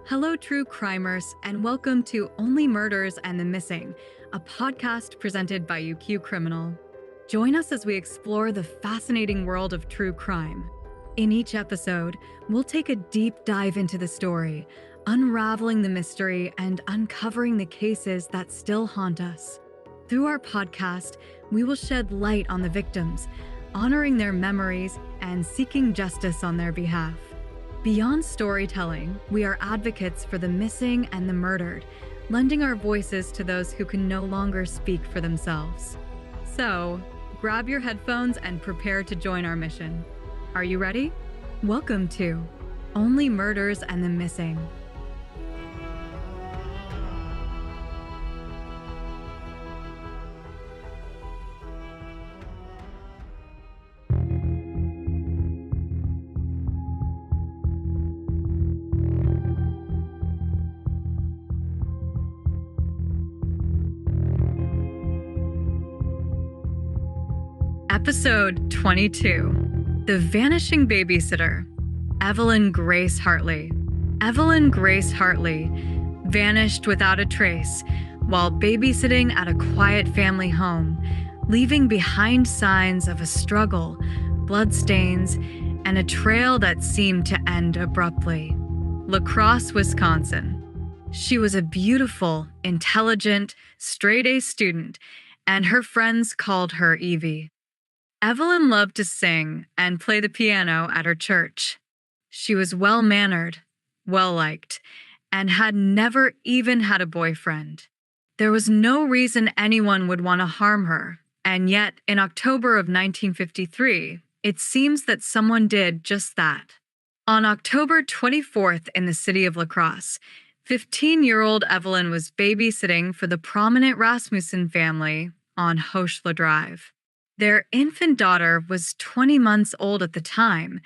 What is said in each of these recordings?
Hello, true crimers, and welcome to Only Murders and the Missing, a podcast presented by UQ Criminal. Join us as we explore the fascinating world of true crime. In each episode, we'll take a deep dive into the story, unraveling the mystery and uncovering the cases that still haunt us. Through our podcast, we will shed light on the victims, honoring their memories and seeking justice on their behalf. Beyond storytelling, we are advocates for the missing and the murdered, lending our voices to those who can no longer speak for themselves. So, grab your headphones and prepare to join our mission. Are you ready? Welcome to Only Murders and the Missing. Episode 22, The Vanishing Babysitter, Evelyn Grace Hartley. Evelyn Grace Hartley vanished without a trace while babysitting at a quiet family home, leaving behind signs of a struggle, bloodstains, and a trail that seemed to end abruptly. Crosse, Wisconsin. She was a beautiful, intelligent, straight-A student, and her friends called her Evie. Evelyn loved to sing and play the piano at her church. She was well-mannered, well-liked, and had never even had a boyfriend. There was no reason anyone would want to harm her, and yet in October of 1953, it seems that someone did just that. On October 24th in the city of Crosse, 15-year-old Evelyn was babysitting for the prominent Rasmussen family on Hoeschler Drive. Their infant daughter was 20 months old at the time,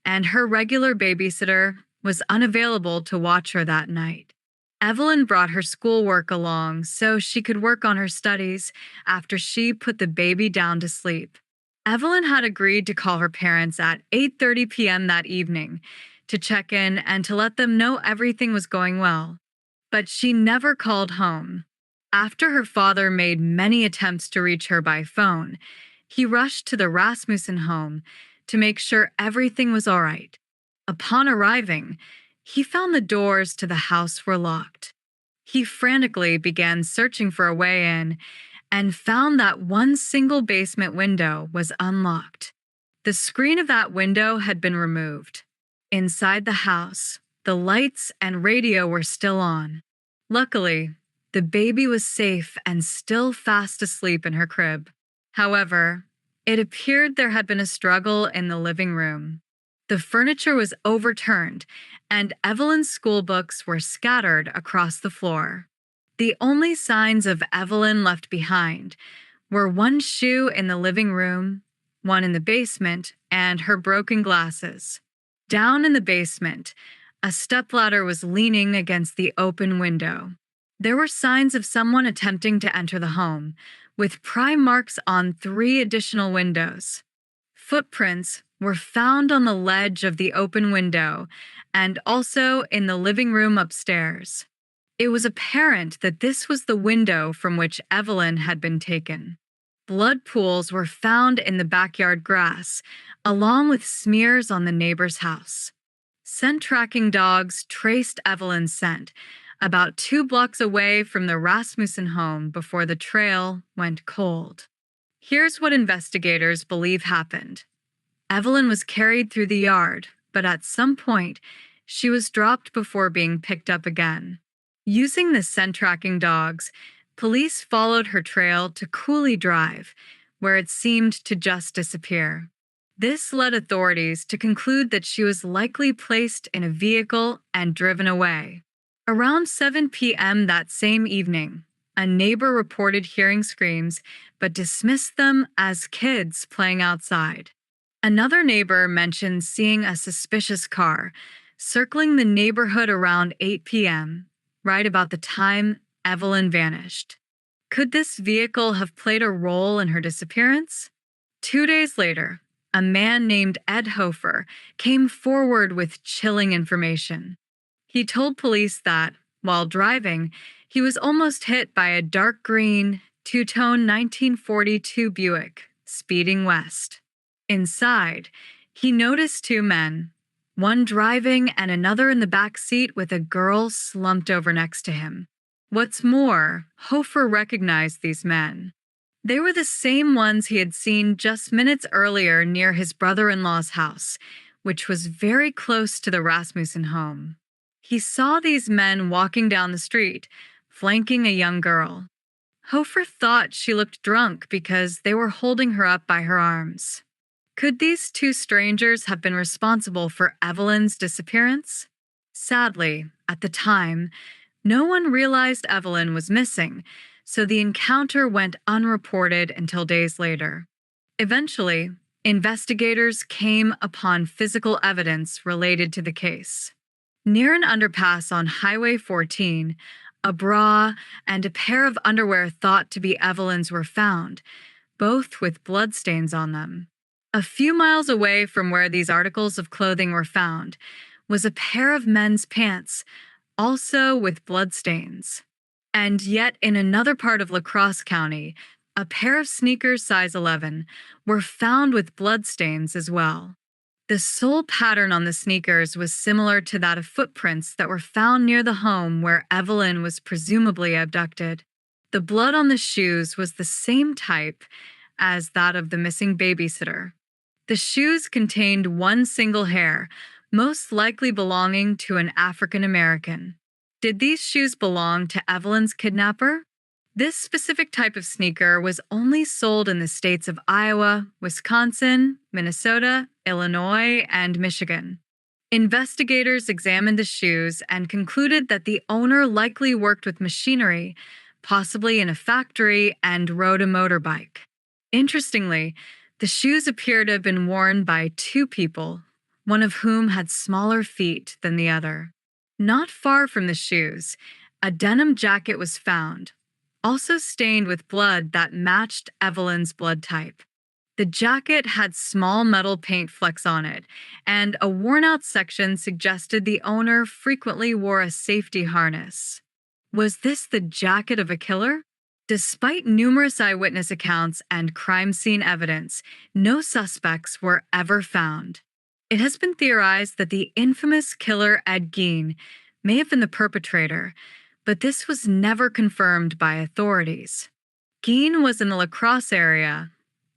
and her regular babysitter was unavailable to watch her that night. Evelyn brought her schoolwork along so she could work on her studies after she put the baby down to sleep. Evelyn had agreed to call her parents at 8:30 p.m. that evening to check in and to let them know everything was going well. But she never called home. After her father made many attempts to reach her by phone, he rushed to the Rasmussen home to make sure everything was all right. Upon arriving, he found the doors to the house were locked. He frantically began searching for a way in and found that one single basement window was unlocked. The screen of that window had been removed. Inside the house, the lights and radio were still on. Luckily, the baby was safe and still fast asleep in her crib. However, it appeared there had been a struggle in the living room. The furniture was overturned, and Evelyn's school books were scattered across the floor. The only signs of Evelyn left behind were one shoe in the living room, one in the basement, and her broken glasses. Down in the basement, a stepladder was leaning against the open window. There were signs of someone attempting to enter the home, with prime marks on 3 additional windows. Footprints were found on the ledge of the open window and also in the living room upstairs. It was apparent that this was the window from which Evelyn had been taken. Blood pools were found in the backyard grass, along with smears on the neighbor's house. Scent tracking dogs traced Evelyn's scent about 2 blocks away from the Rasmussen home before the trail went cold. Here's what investigators believe happened. Evelyn was carried through the yard, but at some point, she was dropped before being picked up again. Using the scent-tracking dogs, police followed her trail to Cooley Drive, where it seemed to just disappear. This led authorities to conclude that she was likely placed in a vehicle and driven away. Around 7 p.m. that same evening, a neighbor reported hearing screams but dismissed them as kids playing outside. Another neighbor mentioned seeing a suspicious car circling the neighborhood around 8 p.m., right about the time Evelyn vanished. Could this vehicle have played a role in her disappearance? 2 days later, a man named Ed Hoefer came forward with chilling information. He told police that, while driving, he was almost hit by a dark green, two-tone 1942 Buick, speeding west. Inside, he noticed two men, one driving and another in the back seat with a girl slumped over next to him. What's more, Hoeschler recognized these men. They were the same ones he had seen just minutes earlier near his brother-in-law's house, which was very close to the Rasmussen home. He saw these men walking down the street, flanking a young girl. Hoeschler thought she looked drunk because they were holding her up by her arms. Could these two strangers have been responsible for Evelyn's disappearance? Sadly, at the time, no one realized Evelyn was missing, so the encounter went unreported until days later. Eventually, investigators came upon physical evidence related to the case. Near an underpass on Highway 14, a bra and a pair of underwear thought to be Evelyn's were found, both with bloodstains on them. A few miles away from where these articles of clothing were found was a pair of men's pants, also with bloodstains. And yet in another part of Crosse County, a pair of sneakers size 11 were found with bloodstains as well. The sole pattern on the sneakers was similar to that of footprints that were found near the home where Evelyn was presumably abducted. The blood on the shoes was the same type as that of the missing babysitter. The shoes contained one single hair, most likely belonging to an African American. Did these shoes belong to Evelyn's kidnapper? This specific type of sneaker was only sold in the states of Iowa, Wisconsin, Minnesota, Illinois, and Michigan. Investigators examined the shoes and concluded that the owner likely worked with machinery, possibly in a factory, and rode a motorbike. Interestingly, the shoes appear to have been worn by two people, one of whom had smaller feet than the other. Not far from the shoes, a denim jacket was found, also stained with blood that matched Evelyn's blood type. The jacket had small metal paint flecks on it, and a worn-out section suggested the owner frequently wore a safety harness. Was this the jacket of a killer? Despite numerous eyewitness accounts and crime scene evidence, no suspects were ever found. It has been theorized that the infamous killer Ed Gein may have been the perpetrator, but this was never confirmed by authorities. Gein was in the Crosse area,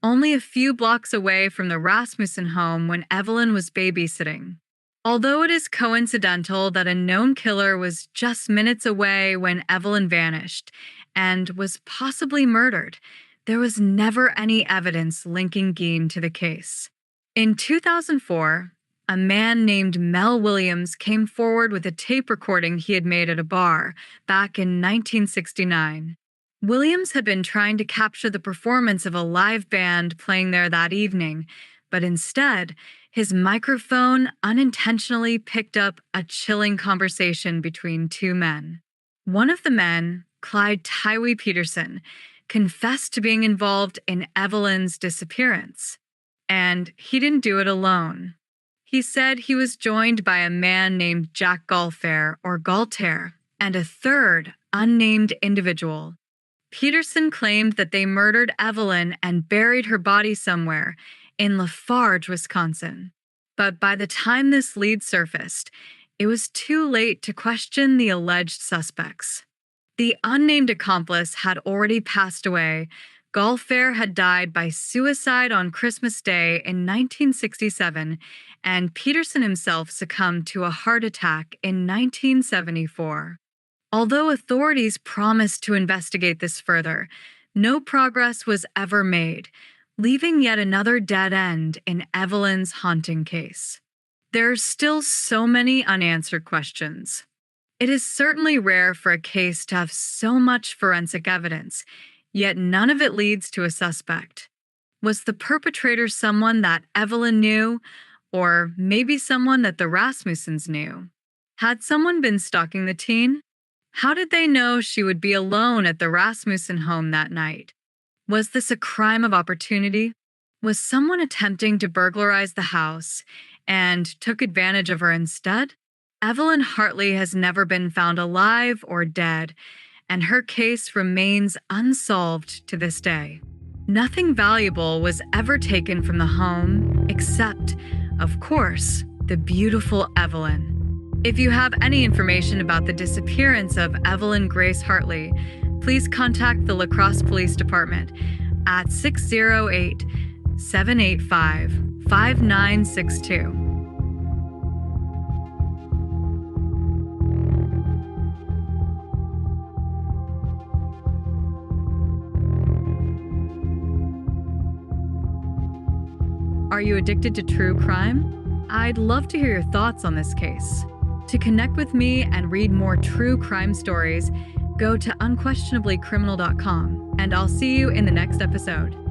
only a few blocks away from the Rasmussen home when Evelyn was babysitting. Although it is coincidental that a known killer was just minutes away when Evelyn vanished and was possibly murdered, there was never any evidence linking Gein to the case. In 2004, a man named Mel Williams came forward with a tape recording he had made at a bar back in 1969. Williams had been trying to capture the performance of a live band playing there that evening, but instead, his microphone unintentionally picked up a chilling conversation between two men. One of the men, Clyde Tywee Peterson, confessed to being involved in Evelyn's disappearance. And he didn't do it alone. He said he was joined by a man named Jack Galfair or Galtair and a third, unnamed individual. Peterson claimed that they murdered Evelyn and buried her body somewhere in Lafarge, Wisconsin. But by the time this lead surfaced, it was too late to question the alleged suspects. The unnamed accomplice had already passed away. Galfair had died by suicide on Christmas Day in 1967, and Peterson himself succumbed to a heart attack in 1974. Although authorities promised to investigate this further, no progress was ever made, leaving yet another dead end in Evelyn's haunting case. There are still so many unanswered questions. It is certainly rare for a case to have so much forensic evidence, yet none of it leads to a suspect. Was the perpetrator someone that Evelyn knew, or maybe someone that the Rasmussens knew? Had someone been stalking the teen? How did they know she would be alone at the Rasmussen home that night? Was this a crime of opportunity? Was someone attempting to burglarize the house and took advantage of her instead? Evelyn Hartley has never been found alive or dead, and her case remains unsolved to this day. Nothing valuable was ever taken from the home, except, of course, the beautiful Evelyn. If you have any information about the disappearance of Evelyn Grace Hartley, please contact the La Crosse Police Department at 608-785-5962. Are you addicted to true crime? I'd love to hear your thoughts on this case. To connect with me and read more true crime stories, go to unquestionablycriminal.com, and I'll see you in the next episode.